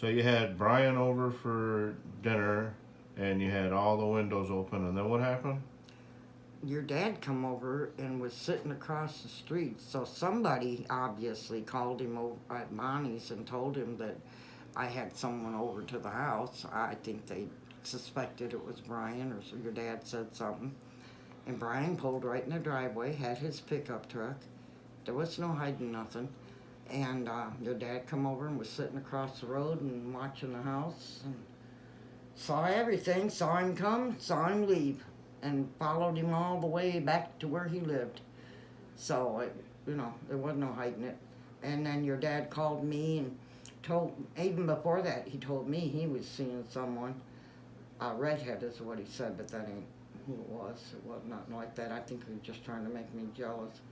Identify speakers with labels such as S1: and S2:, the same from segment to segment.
S1: So you had Brian over for dinner, and you had all the windows open, and then what happened?
S2: Your dad come over and was sitting across the street. So somebody obviously called him over at Monty's and told him that I had someone over to the house. I think they suspected it was Brian, or so your dad said something. And Brian pulled right in the driveway, had his pickup truck. There was no hiding nothing. And your dad come over and was sitting across the road and watching the house and saw everything, saw him come, saw him leave, and followed him all the way back to where he lived. So, there was no hiding it. And then your dad called me and told, even before that, he told me he was seeing someone. Redhead is what he said, but that ain't who it was. It was nothing like that. I think he was just trying to make me jealous.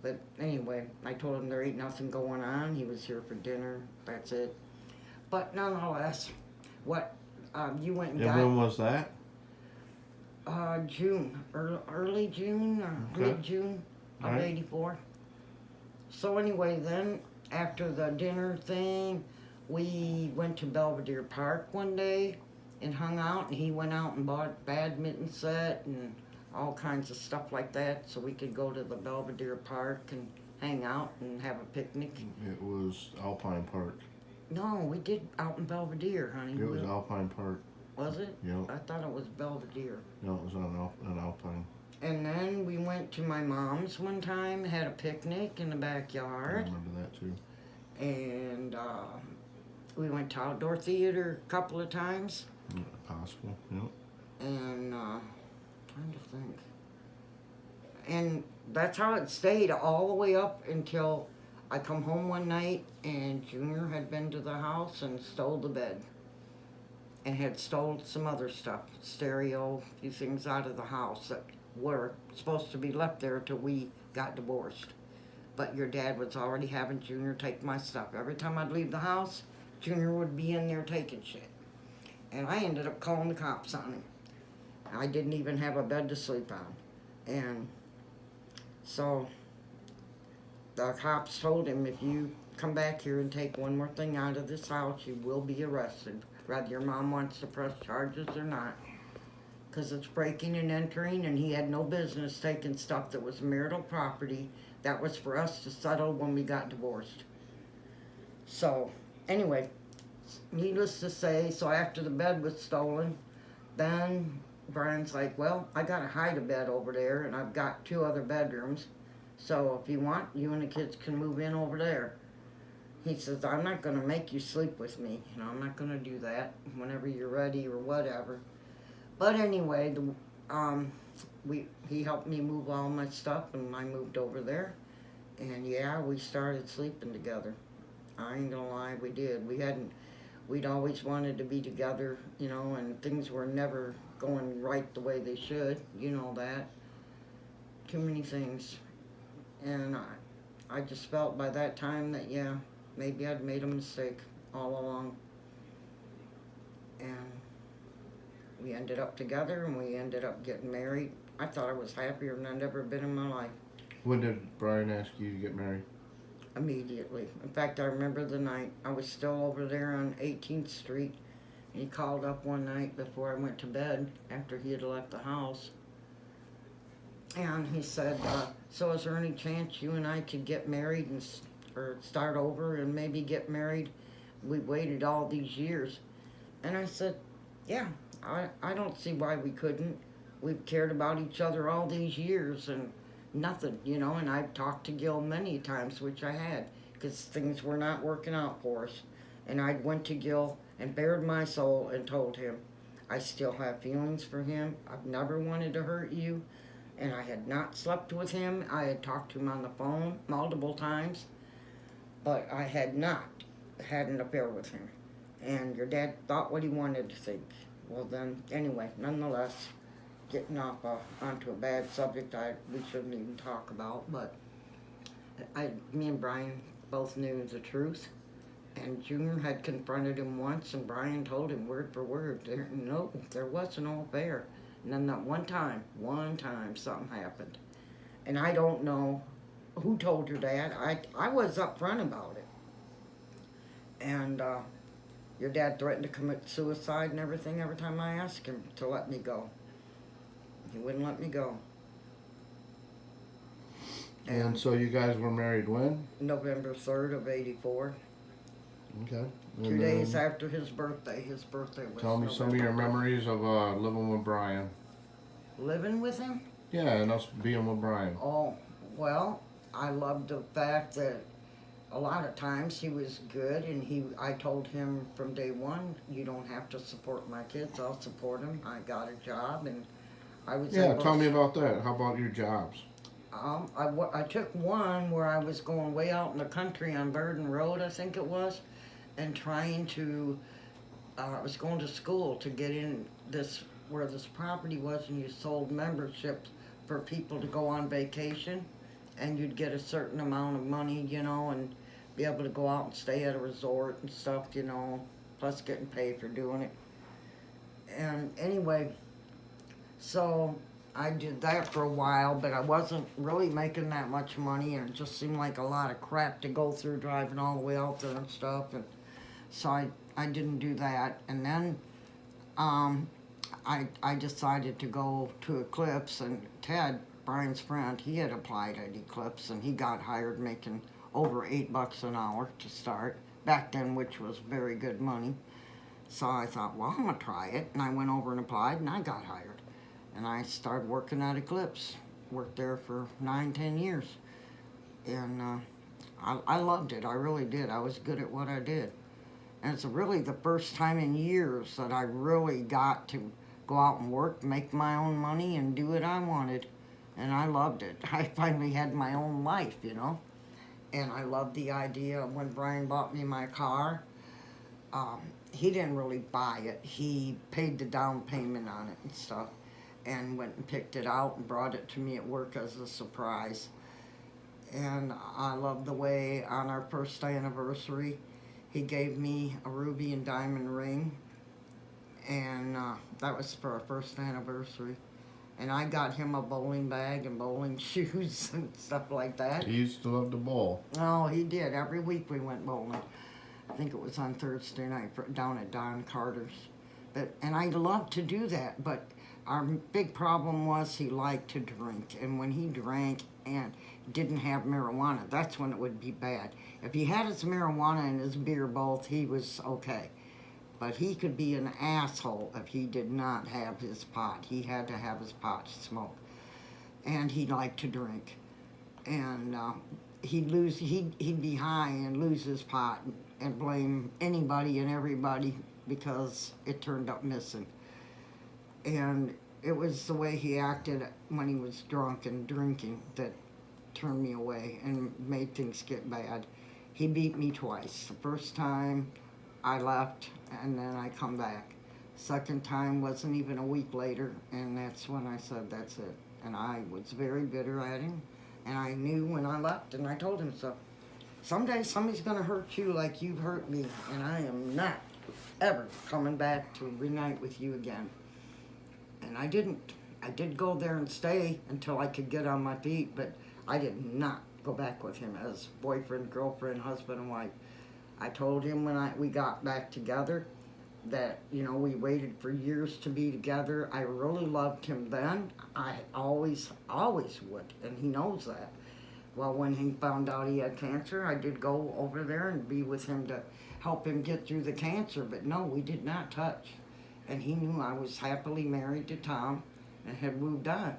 S2: But anyway, I told him there ain't nothing going on. He was here for dinner. That's it. But nonetheless, what you went and
S1: And
S2: got
S1: when was that?
S2: June, early June or
S1: Okay.
S2: mid June of
S1: Alright.
S2: '84. So anyway, then after the dinner thing, we went to Belvedere Park one day and hung out. And he went out and bought badminton set and all kinds of stuff like that, so we could go to the Belvedere Park and hang out and have a picnic.
S1: It was Alpine Park.
S2: No, we did out in Belvedere, honey.
S1: It was Alpine Park.
S2: Was it?
S1: Yep.
S2: I thought it was Belvedere.
S1: No, it was on Alpine.
S2: And then we went to my mom's one time, had a picnic in the
S1: I
S2: backyard,
S1: remember that too.
S2: and we went to outdoor theater a couple of times,
S1: Possible. Yep.
S2: and trying to think. And that's how it stayed all the way up until I come home one night and Junior had been to the house and stole the bed. And had stole some other stuff, stereo, a few things out of the house that were supposed to be left there till we got divorced. But your dad was already having Junior take my stuff. Every time I'd leave the house, Junior would be in there taking shit. And I ended up calling the cops on him. I didn't even have a bed to sleep on. And so the cops told him, if you come back here and take one more thing out of this house, you will be arrested. Whether your mom wants to press charges or not. Because it's breaking and entering, and he had no business taking stuff that was marital property that was for us to settle when we got divorced. So, anyway, needless to say, so after the bed was stolen, then Brian's like, well, I gotta hide a bed over there, and I've got 2 other bedrooms. So if you want, you and the kids can move in over there. He says, I'm not going to make you sleep with me. I'm not going to do that whenever you're ready or whatever. But anyway, he helped me move all my stuff, and I moved over there. And yeah, we started sleeping together. I ain't gonna lie, we did. We'd always wanted to be together, and things were never going right the way they should. You know that. Too many things. And I just felt by that time that, yeah, maybe I'd made a mistake all along. And we ended up together, and we ended up getting married. I thought I was happier than I'd ever been in my life.
S1: When did Brian ask you to get married?
S2: Immediately. In fact, I remember the night. I was still over there on 18th Street. And he called up one night before I went to bed, after he had left the house. And he said, so is there any chance you and I could get married or start over and maybe get married? We've waited all these years. And I said, yeah, I don't see why we couldn't. We've cared about each other all these years and nothing, and I've talked to Gil many times, which I had, because things were not working out for us. And I went to Gil and bared my soul and told him, I still have feelings for him. I've never wanted to hurt you. And I had not slept with him. I had talked to him on the phone multiple times, but I had not had an affair with him. And your dad thought what he wanted to think. Well then, anyway, nonetheless, getting off onto a bad subject we shouldn't even talk about, but me and Brian both knew the truth. And Junior had confronted him once, and Brian told him word for word, there was no affair. And then that one time, something happened. And I don't know who told your dad. I was upfront about it. And Your dad threatened to commit suicide and everything every time I asked him to let me go. He wouldn't let me go.
S1: And so you guys were married when?
S2: November 3rd of 84.
S1: Okay.
S2: 2 days after his birthday. His birthday was
S1: Tell me some of your
S2: November 3rd.
S1: memories of living with Brian.
S2: Living with him?
S1: Yeah, and us being with Brian.
S2: Oh, well, I loved the fact that a lot of times he was good, and I told him from day one, you don't have to support my kids, I'll support them. I got a job, and I was
S1: Yeah,
S2: able
S1: tell
S2: to-
S1: me about that. How about your jobs?
S2: I took one where I was going way out in the country on Burden Road, I think it was, and trying to, I was going to school to get in this, where this property was, and you sold memberships for people to go on vacation, and you'd get a certain amount of money, and be able to go out and stay at a resort and stuff, plus getting paid for doing it. And anyway, so I did that for a while, but I wasn't really making that much money, and it just seemed like a lot of crap to go through driving all the way out there and stuff, and so I didn't do that. And then I decided to go to Eclipse, and Ted, Brian's friend, he had applied at Eclipse, and he got hired making over $8 an hour to start, back then, which was very good money. So I thought, well, I'm gonna try it, and I went over and applied, and I got hired. And I started working at Eclipse. Worked there for 9-10 years. And I loved it. I really did. I was good at what I did. And it's really the first time in years that I really got to go out and work, make my own money, and do what I wanted. And I loved it. I finally had my own life, And I loved the idea of when Brian bought me my car. He didn't really buy it. He paid the down payment on it and stuff, and went and picked it out and brought it to me at work as a surprise. And I love the way on our first anniversary, he gave me a ruby and diamond ring, and that was for our first anniversary. And I got him a bowling bag and bowling shoes and stuff like that.
S1: He used to love to bowl.
S2: Oh, he did. Every week we went bowling. I think it was on Thursday night down at Don Carter's. And I loved to do that, but our big problem was he liked to drink, and when he drank and didn't have marijuana, that's when it would be bad. If he had his marijuana and his beer both, he was okay. But he could be an asshole if he did not have his pot. He had to have his pot to smoke. And he liked to drink. And he'd be high and lose his pot and blame anybody and everybody because it turned up missing. And it was the way he acted when he was drunk and drinking that turned me away and made things get bad. He beat me twice. The first time I left, and then I come back. Second time wasn't even a week later, and that's when I said that's it. And I was very bitter at him, and I knew when I left, and I told him so. Someday somebody's gonna hurt you like you've hurt me, and I am not ever coming back to reunite with you again. And I didn't. I did go there and stay until I could get on my feet, but I did not go back with him as boyfriend, girlfriend, husband, and wife. I told him when we got back together that, we waited for years to be together. I really loved him then. I always would, and he knows that. Well, when he found out he had cancer, I did go over there and be with him to help him get through the cancer, but no, we did not touch. And he knew I was happily married to Tom and had moved on.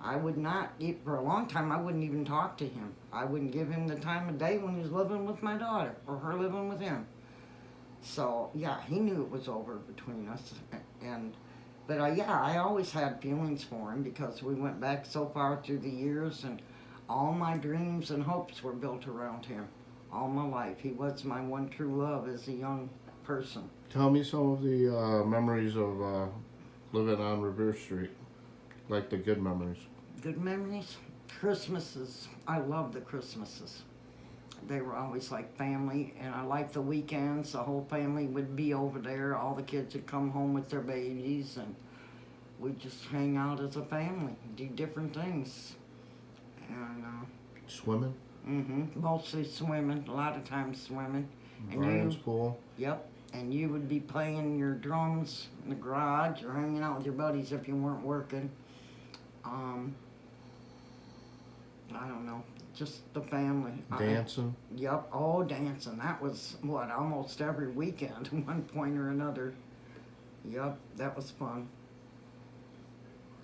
S2: I would not, for a long time, I wouldn't even talk to him. I wouldn't give him the time of day when he was living with my daughter, or her living with him. So, yeah, he knew it was over between us. But I always had feelings for him because we went back so far through the years, and all my dreams and hopes were built around him all my life. He was my one true love as a young person.
S1: Tell me some of the memories of living on Revere Street, like the good memories.
S2: Good memories? Christmases. I love the Christmases. They were always like family, and I liked the weekends. The whole family would be over there. All the kids would come home with their babies, and we'd just hang out as a family, do different things. And
S1: Swimming?
S2: mostly swimming. A lot of times swimming. And
S1: Brian's pool?
S2: Yep. and you would be playing your drums in the garage or hanging out with your buddies if you weren't working. I don't know, just the family.
S1: Dancing?
S2: Yep, all dancing. That was, what, almost every weekend, one point or another. Yep, that was fun.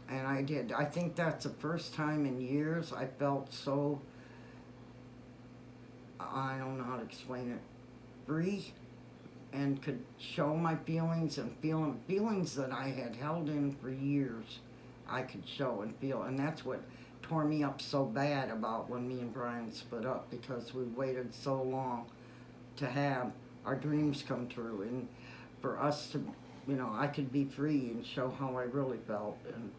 S2: And I think that's the first time in years I felt so, I don't know how to explain it, free, and could show my feelings and feelings that I had held in for years. I could show and feel, and that's what tore me up so bad about when me and Brian split up, because we waited so long to have our dreams come true, and for us to, I could be free and show how I really felt, and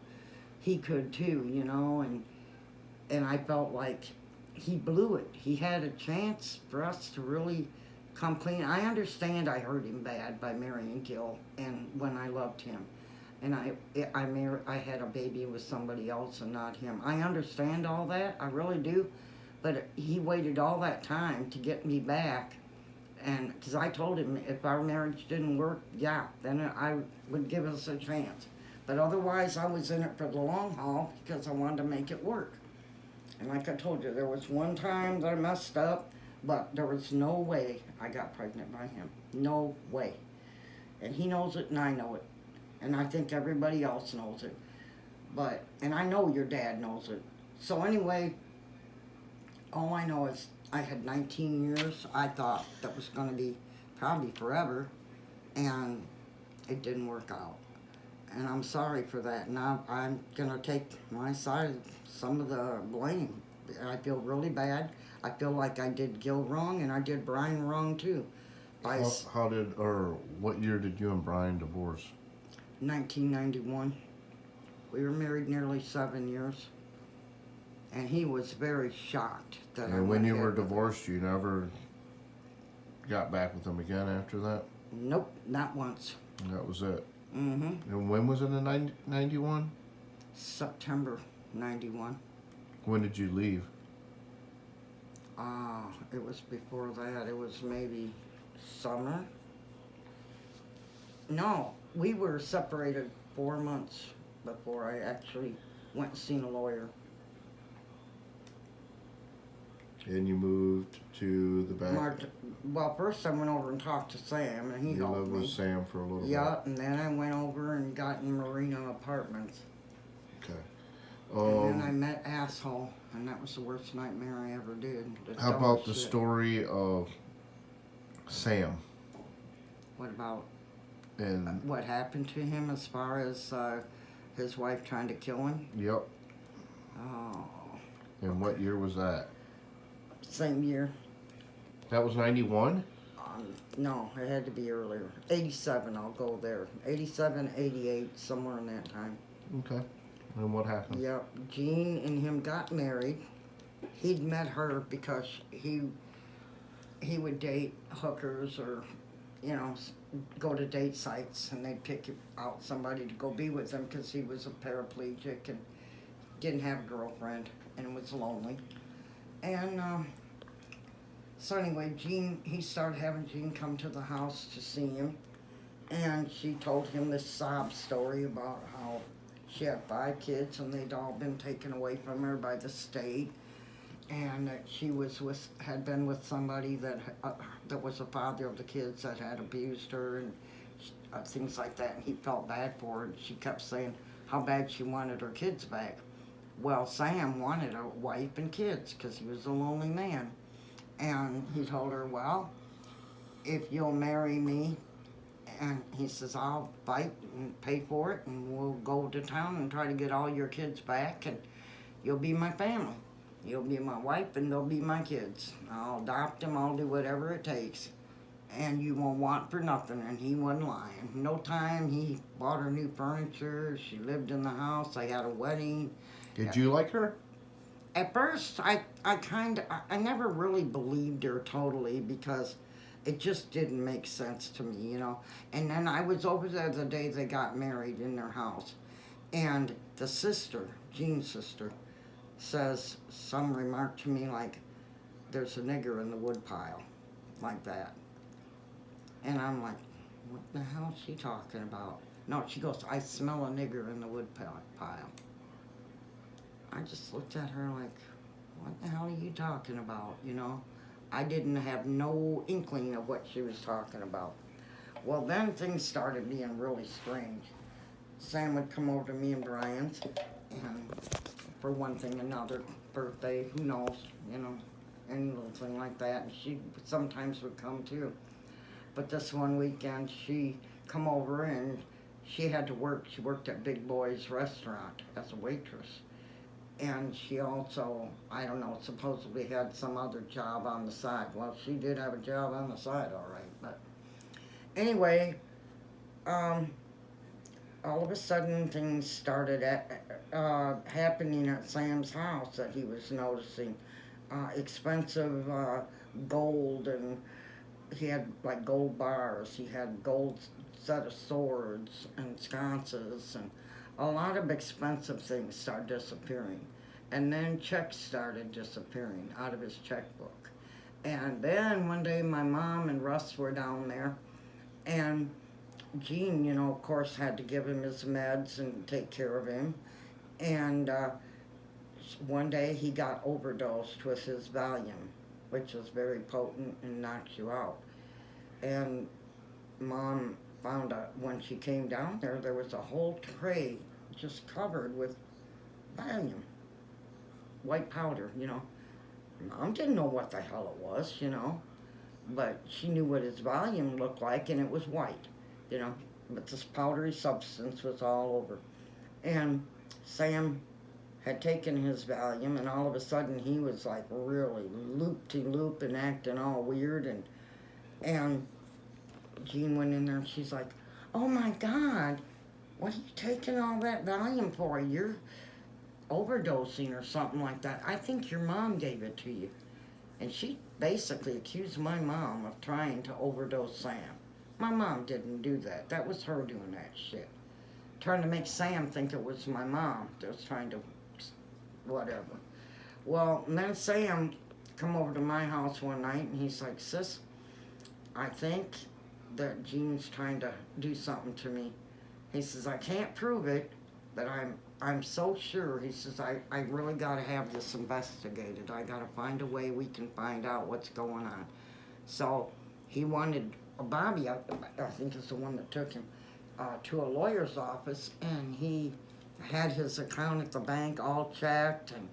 S2: he could too, and I felt like he blew it. He had a chance for us to really come clean. I understand I hurt him bad by marrying Gil, and when I loved him, and I had a baby with somebody else and not him. I understand all that, I really do, but he waited all that time to get me back, and because I told him if our marriage didn't work, yeah, then I would give us a chance. But otherwise, I was in it for the long haul because I wanted to make it work. And like I told you, there was one time that I messed up, but there was no way I got pregnant by him. No way. And he knows it, and I know it. And I think everybody else knows it. And I know your dad knows it. So anyway, all I know is I had 19 years. I thought that was going to be probably forever, and it didn't work out. And I'm sorry for that, and I'm going to take my side of some of the blame. I feel really bad. I feel like I did Gil wrong, and I did Brian wrong too.
S1: What year did you and Brian divorce?
S2: 1991. We were married nearly 7 years, and he was very shocked that I
S1: And when
S2: went
S1: you
S2: ahead
S1: were
S2: with it.
S1: divorced, you never got back with him again after that?
S2: Nope, not once.
S1: That was it.
S2: Mm-hmm.
S1: And when was it in 91?
S2: September 91.
S1: When did you leave?
S2: It was before that. It was maybe summer. No, we were separated 4 months before I actually went and seen a lawyer.
S1: And you moved to the back?
S2: Well, first I went over and talked to Sam, and he
S1: You
S2: helped
S1: lived
S2: me.
S1: with Sam for a little bit?
S2: Yeah, and then I went over and got in Marina Apartments.
S1: Okay.
S2: And then I met Asshole, and that was the worst nightmare I ever did.
S1: How about the story of Sam?
S2: What about
S1: And
S2: what happened to him as far as his wife trying to kill him?
S1: Yep.
S2: Oh,
S1: And what year was that?
S2: same year.
S1: That was 91?
S2: No, it had to be earlier. 87, I'll go there. 87, 88, somewhere in that time.
S1: Okay. And what happened?
S2: Yep, Gene and him got married. He'd met her because he would date hookers or, go to date sites, and they'd pick out somebody to go be with him because he was a paraplegic and didn't have a girlfriend and was lonely. And so anyway, he started having Gene come to the house to see him, and she told him this sob story about how she had 5 kids and they'd all been taken away from her by the state, and that she had been with somebody that was the father of the kids that had abused her and things like that, and he felt bad for her, and she kept saying how bad she wanted her kids back. Well, Sam wanted a wife and kids because he was a lonely man. And he told her, well, if you'll marry me, and he says, I'll fight and pay for it, and we'll go to town and try to get all your kids back, and you'll be my family. You'll be my wife, and they'll be my kids. I'll adopt them, I'll do whatever it takes. And you won't want for nothing, and he wasn't lying. No time, he bought her new furniture, she lived in the house, they had a wedding.
S1: Did you like her?
S2: At first, I never really believed her totally because it just didn't make sense to me, And then I was over there the day they got married in their house, and the sister, Gene's sister, says some remark to me like, there's a nigger in the woodpile, like that. And I'm like, what the hell is she talking about? No, she goes, I smell a nigger in the wood pile. I just looked at her like, what the hell are you talking about, you know? I didn't have no inkling of what she was talking about. Well, then things started being really strange. Sam would come over to me and Brian's, and for one thing, another birthday, who knows, you know, any little thing like that. And she sometimes would come too. But this one weekend, she come over and she had to work. She worked at Big Boy's restaurant as a waitress. And she also, I don't know, supposedly had some other job on the side. Well, she did have a job on the side, all right. But anyway, all of a sudden things started happening at Sam's house that he was noticing. Expensive gold, and he had like gold bars. He had gold set of swords and sconces, and a lot of expensive things started disappearing. And then checks started disappearing out of his checkbook. And then one day my mom and Russ were down there, and Gene, you know, of course, had to give him his meds and take care of him. And one day he got overdosed with his Valium, which is very potent and knocks you out. And Mom found out when she came down there was a whole tray just covered with Valium, white powder, you know. Mom didn't know what the hell it was, you know, but she knew what his Valium looked like, and it was white, you know, but this powdery substance was all over. And Sam had taken his Valium, and all of a sudden he was like really loop-de-loop and acting all weird, and Jean went in there and she's like, oh my God, what are you taking all that Valium for? You're overdosing or something like that. I think your mom gave it to you. And she basically accused my mom of trying to overdose Sam. My mom didn't do that. That was her doing that shit. Trying to make Sam think it was my mom that was trying to whatever. Well, and then Sam come over to my house one night and he's like, sis, I think that Gene's trying to do something to me. He says, I can't prove it, but I'm so sure. He says, I really got to have this investigated. I got to find a way we can find out what's going on. So he wanted Bobby, I think is the one that took him, to a lawyer's office, and he had his account at the bank all checked and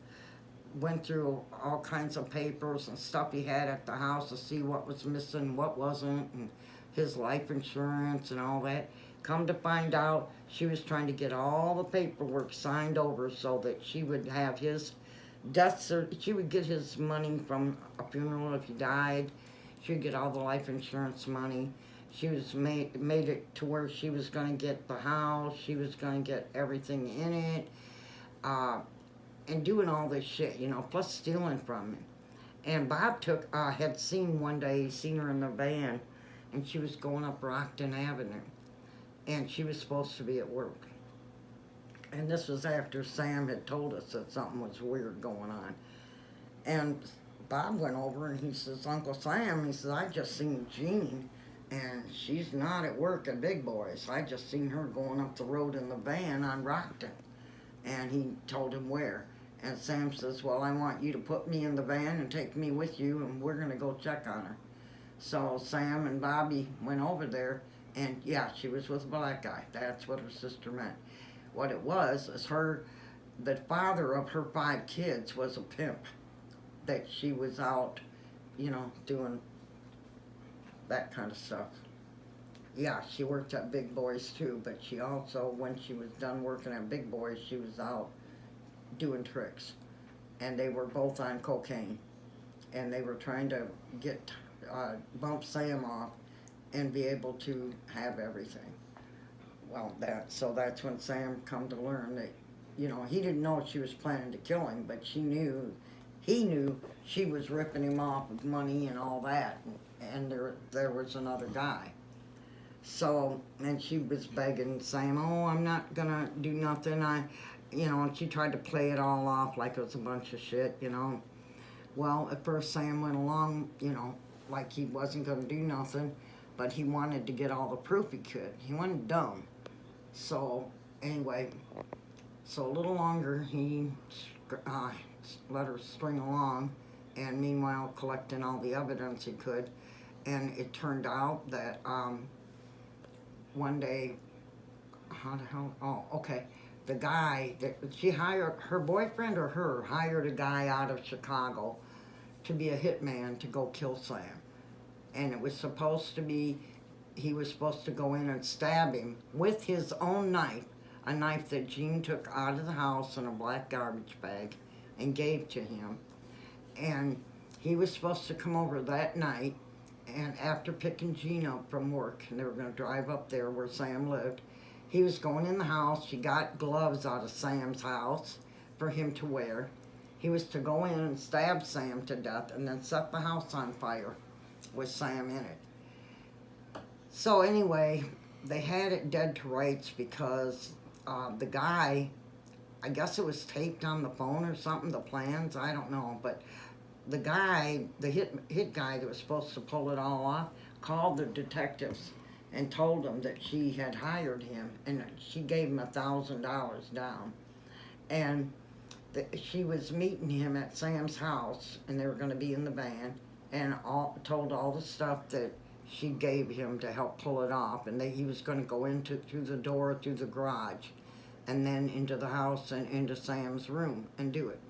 S2: went through all kinds of papers and stuff he had at the house to see what was missing, what wasn't, and his life insurance and all that. Come to find out, she was trying to get all the paperwork signed over so that she would have his death she would get his money from a funeral if he died. She would get all the life insurance money. She was made it to where she was going to get the house. She was going to get everything in it. And doing all this shit, you know, plus stealing from him. And Bob had seen one day, seen her in the van, and she was going up Rockton Avenue. And she was supposed to be at work. And this was after Sam had told us that something was weird going on. And Bob went over and he says, Uncle Sam, he says, I just seen Jean, and she's not at work at Big Boys. I just seen her going up the road in the van on Rockton. And he told him where. And Sam says, well, I want you to put me in the van and take me with you, and we're going to go check on her. So Sam and Bobby went over there, and yeah, she was with a black guy. That's what her sister meant. What it was is the father of her 5 kids was a pimp, that she was out, you know, doing that kind of stuff. Yeah, she worked at Big Boys too, but she also, when she was done working at Big Boys, she was out doing tricks. And they were both on cocaine. And they were trying to get, bump Sam off and be able to have everything. Well, so that's when Sam come to learn that, you know, he didn't know she was planning to kill him, but he knew she was ripping him off with money and all that, and there was another guy. So, and she was begging Sam, oh, I'm not gonna do nothing, you know, and she tried to play it all off like it was a bunch of shit, you know. Well, at first Sam went along, you know, like he wasn't gonna do nothing. but he wanted to get all the proof he could. He wasn't dumb. So anyway, so a little longer he let her string along, and meanwhile collecting all the evidence he could. And it turned out that one day, how the hell? Oh, okay. The guy that she hired, her boyfriend or her, hired a guy out of Chicago to be a hitman to go kill Sam. And it was supposed to be, he was supposed to go in and stab him with his own knife, a knife that Jean took out of the house in a black garbage bag and gave to him. And he was supposed to come over that night, and after picking Jean up from work, and they were going to drive up there where Sam lived, he was going in the house. She got gloves out of Sam's house for him to wear. He was to go in and stab Sam to death and then set the house on fire with Sam in it. So anyway, they had it dead to rights because the guy, I guess it was taped on the phone or something, the plans, I don't know, but the guy, the hit guy that was supposed to pull it all off, called the detectives and told them that she had hired him, and she gave him $1,000 down. And she was meeting him at Sam's house, and they were going to be in the van, and told all the stuff that she gave him to help pull it off, and he was going to go through the door, through the garage, and then into the house and into Sam's room and do it.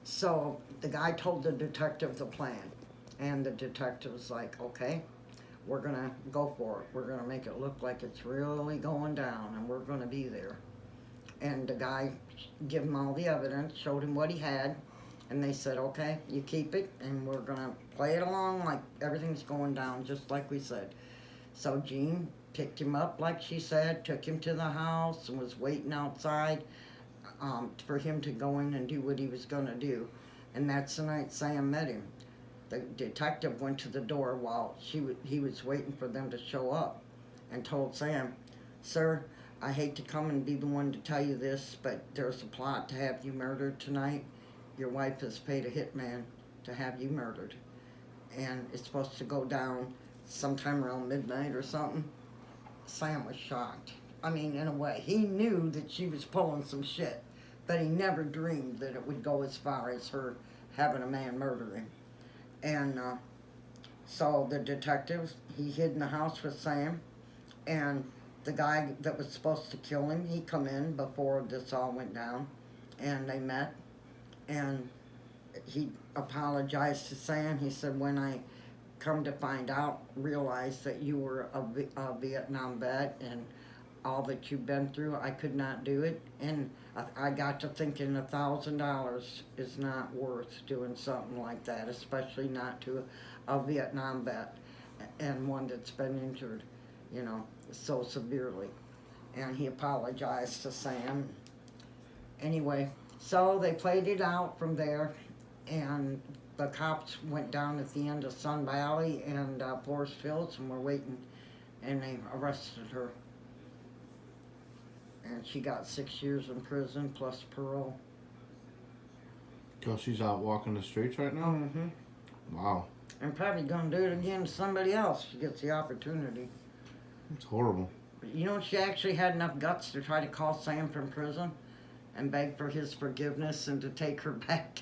S2: So the guy told the detective the plan, and the detective was like, okay, we're going to go for it. We're going to make it look like it's really going down, and we're going to be there. And the guy gave him all the evidence, showed him what he had, and they said, okay, you keep it, and we're going to play it along like everything's going down, just like we said. So Jean picked him up, like she said, took him to the house, and was waiting outside for him to go in and do what he was going to do. And that's the night Sam met him. The detective went to the door while he was waiting for them to show up, and told Sam, sir, I hate to come and be the one to tell you this, but there's a plot to have you murdered tonight. Your wife has paid a hitman to have you murdered. And it's supposed to go down sometime around midnight or something. Sam was shocked. I mean, in a way. He knew that she was pulling some shit, but he never dreamed that it would go as far as her having a man murder him. And so the detective, he hid in the house with Sam, and the guy that was supposed to kill him, he come in before this all went down, and they met, and he apologized to Sam. He said, when I come to find out, realized that you were a Vietnam vet and all that you've been through, I could not do it. And I got to thinking $1,000 is not worth doing something like that, especially not to a Vietnam vet and one that's been injured, you know, so severely. And he apologized to Sam. Anyway, so they played it out from there, and the cops went down at the end of Sun Valley and Forest Hills and were waiting, and they arrested her. And she got 6 years in prison plus parole.
S1: So she's out walking the streets right now?
S2: Mm-hmm.
S1: Wow.
S2: And probably gonna do it again to somebody else if she gets the opportunity.
S1: It's horrible.
S2: But you know, she actually had enough guts to try to call Sam from prison and beg for his forgiveness and to take her back.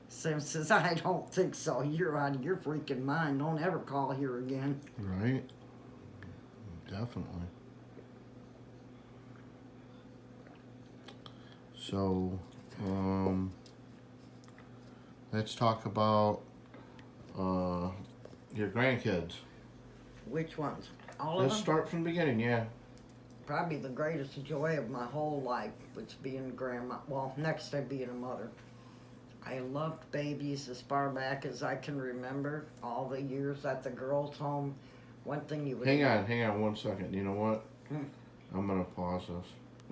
S2: Sam says, I don't think so. You're out of your freaking mind. Don't ever call here again.
S1: Right? Definitely. So, let's talk about your grandkids.
S2: Which ones? All of
S1: Let's
S2: them?
S1: start from the beginning, yeah.
S2: Probably the greatest joy of my whole life was being a grandma. Well, next to being a mother. I loved babies as far back as I can remember. All the years at the girls' home. One thing you would...
S1: Hang on 1 second. You know what?
S2: Hmm.
S1: I'm going to pause this.